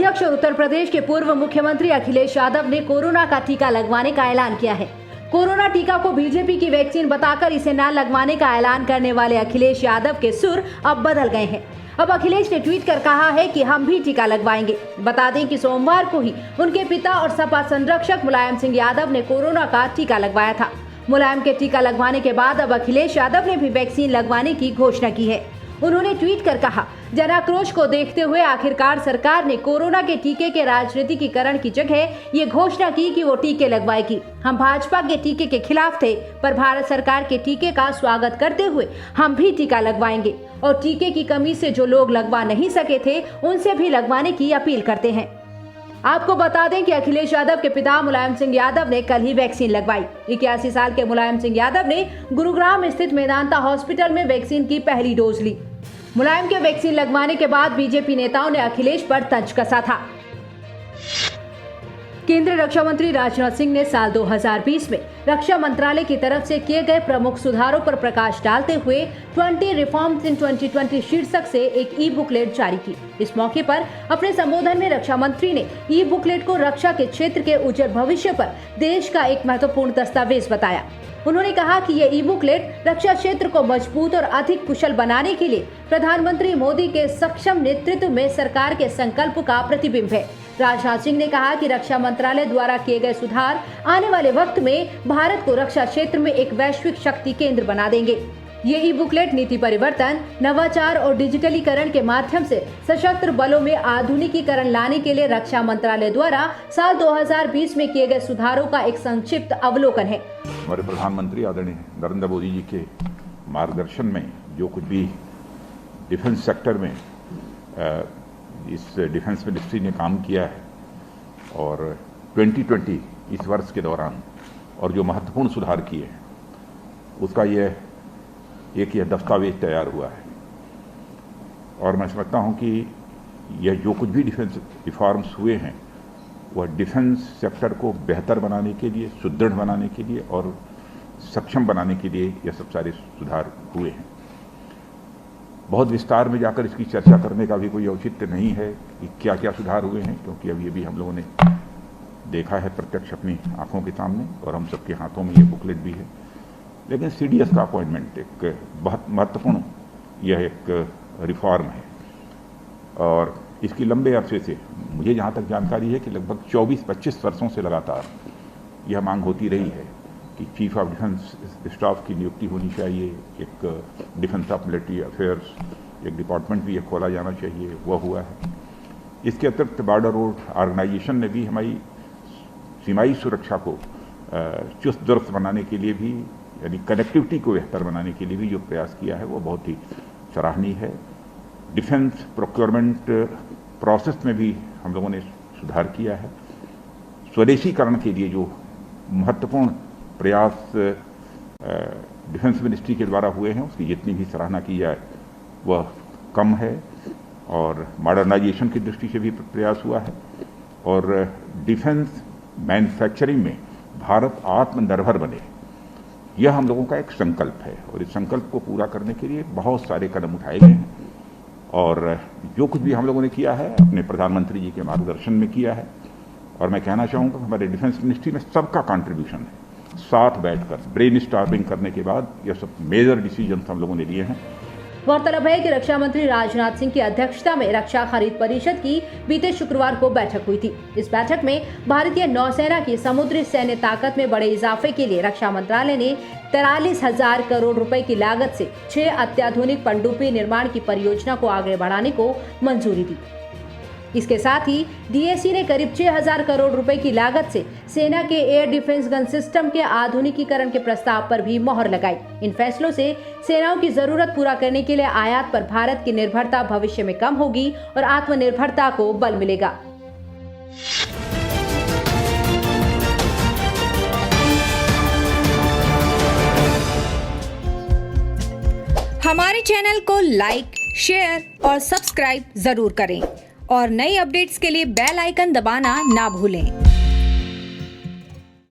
अध्यक्ष और उत्तर प्रदेश के पूर्व मुख्यमंत्री अखिलेश यादव ने कोरोना का टीका लगवाने का ऐलान किया है। कोरोना टीका को बीजेपी की वैक्सीन बताकर इसे न लगवाने का ऐलान करने वाले अखिलेश यादव के सुर अब बदल गए हैं। अब अखिलेश ने ट्वीट कर कहा है कि हम भी टीका लगवाएंगे। बता दें कि सोमवार को ही उनके पिता और सपा संरक्षक मुलायम सिंह यादव ने कोरोना का टीका लगवाया था। मुलायम के टीका लगवाने के बाद अब अखिलेश यादव ने भी वैक्सीन लगवाने की घोषणा की है। उन्होंने ट्वीट कर कहा, जन आक्रोश को देखते हुए आखिरकार सरकार ने कोरोना के टीके के राजनीतिकीकरण की जगह ये घोषणा की कि वो टीके लगवाएगी। हम भाजपा के टीके के खिलाफ थे, पर भारत सरकार के टीके का स्वागत करते हुए हम भी टीका लगवाएंगे और टीके की कमी से जो लोग लगवा नहीं सके थे उनसे भी लगवाने की अपील करते हैं। आपको बता दें कि अखिलेश यादव के पिता मुलायम सिंह यादव ने कल ही वैक्सीन लगवाई। 81 साल के मुलायम सिंह यादव ने गुरुग्राम स्थित मेदांता हॉस्पिटल में वैक्सीन की पहली डोज ली। मुलायम के वैक्सीन लगवाने के बाद बीजेपी नेताओं ने अखिलेश पर तंज कसा था। केंद्रीय रक्षा मंत्री राजनाथ सिंह ने साल 2020 में रक्षा मंत्रालय की तरफ से किए गए प्रमुख सुधारों पर प्रकाश डालते हुए 20 रिफॉर्म्स इन 2020 शीर्षक से एक ई बुकलेट जारी की। इस मौके पर अपने संबोधन में रक्षा मंत्री ने ई बुकलेट को रक्षा के क्षेत्र के उज्जवल भविष्य पर देश का एक महत्वपूर्ण दस्तावेज बताया। उन्होंने कहा कि ये ई बुकलेट रक्षा क्षेत्र को मजबूत और अधिक कुशल बनाने के लिए प्रधानमंत्री मोदी के सक्षम नेतृत्व में सरकार के संकल्प का प्रतिबिंब है। राजनाथ सिंह ने कहा कि रक्षा मंत्रालय द्वारा किए गए सुधार आने वाले वक्त में भारत को रक्षा क्षेत्र में एक वैश्विक शक्ति केंद्र बना देंगे। ये ई बुकलेट नीति परिवर्तन, नवाचार और डिजिटलीकरण के माध्यम से सशस्त्र बलों में आधुनिकीकरण लाने के लिए रक्षा मंत्रालय द्वारा साल 2020 में किए गए सुधारों का एक संक्षिप्त अवलोकन है। हमारे प्रधानमंत्री आदरणीय नरेंद्र मोदी जी के मार्गदर्शन में जो कुछ भी डिफेंस सेक्टर में इस डिफेंस मिनिस्ट्री ने काम किया है और 2020 इस वर्ष के दौरान और जो महत्वपूर्ण सुधार किए हैं उसका यह दस्तावेज तैयार हुआ है। और मैं समझता हूं कि यह जो कुछ भी डिफेंस रिफॉर्म्स हुए हैं वह डिफेंस सेक्टर को बेहतर बनाने के लिए, सुदृढ़ बनाने के लिए और सक्षम बनाने के लिए यह सब सारे सुधार हुए हैं। बहुत विस्तार में जाकर इसकी चर्चा करने का भी कोई औचित्य नहीं है कि क्या क्या सुधार हुए हैं, क्योंकि अभी अभी हम लोगों ने देखा है प्रत्यक्ष अपनी आंखों के सामने और हम सबके हाथों में ये बुकलेट भी है। लेकिन सीडीएस का अपॉइंटमेंट एक बहुत महत्वपूर्ण यह एक रिफॉर्म है और इसकी लंबे अरसे से मुझे जहाँ तक जानकारी है कि लगभग 24-25 वर्षों से लगातार यह मांग होती रही है कि चीफ ऑफ डिफेंस स्टाफ की नियुक्ति होनी चाहिए, एक डिफेंस ऑफ मिलिट्री अफेयर्स एक डिपार्टमेंट भी खोला जाना चाहिए, वह हुआ है। इसके अतिरिक्त बॉर्डर रोड ऑर्गेनाइजेशन ने भी हमारी सीमाई सुरक्षा को चुस्त दुरुस्त बनाने के लिए भी, यानी कनेक्टिविटी को बेहतर बनाने के लिए भी जो प्रयास किया है वो बहुत ही सराहनीय है। डिफेंस प्रोक्योरमेंट प्रोसेस में भी हम लोगों ने सुधार किया है। स्वदेशीकरण के लिए जो महत्वपूर्ण प्रयास डिफेंस मिनिस्ट्री के द्वारा हुए हैं उसकी जितनी भी सराहना की जाए वह कम है और मॉडर्नाइजेशन की दृष्टि से भी प्रयास हुआ है और डिफेंस मैन्युफैक्चरिंग में भारत आत्मनिर्भर बने, यह हम लोगों का एक संकल्प है और इस संकल्प को पूरा करने के लिए बहुत सारे कदम उठाए गए हैं और जो कुछ भी हम लोगों ने किया है अपने प्रधानमंत्री जी के मार्गदर्शन में किया है। और मैं कहना चाहूँगा हमारे डिफेंस मिनिस्ट्री में सबका कंट्रीब्यूशन है। साथ बैठकर ब्रेन स्टॉर्मिंग करने के बाद यह सब मेजर डिसीजन हम लोगों ने लिए हैं। गौरतलब है कि रक्षा मंत्री राजनाथ सिंह की अध्यक्षता में रक्षा खरीद परिषद की बीते शुक्रवार को बैठक हुई थी। इस बैठक में भारतीय नौसेना की समुद्री सैन्य ताकत में बड़े इजाफे के लिए रक्षा मंत्रालय ने 43,000 करोड़ रुपए की लागत से 6 अत्याधुनिक पनडुब्बी निर्माण की परियोजना को आगे बढ़ाने को मंजूरी दी। इसके साथ ही डीएसी ने करीब 6,000 करोड़ रुपए की लागत से सेना के एयर डिफेंस गन सिस्टम के आधुनिकीकरण के प्रस्ताव पर भी मोहर लगाई। इन फैसलों से सेनाओं की जरूरत पूरा करने के लिए आयात पर भारत की निर्भरता भविष्य में कम होगी और आत्मनिर्भरता को बल मिलेगा। हमारे चैनल को लाइक, शेयर और सब्सक्राइब जरूर करें और नई अपडेट्स के लिए बेल आइकन दबाना ना भूलें।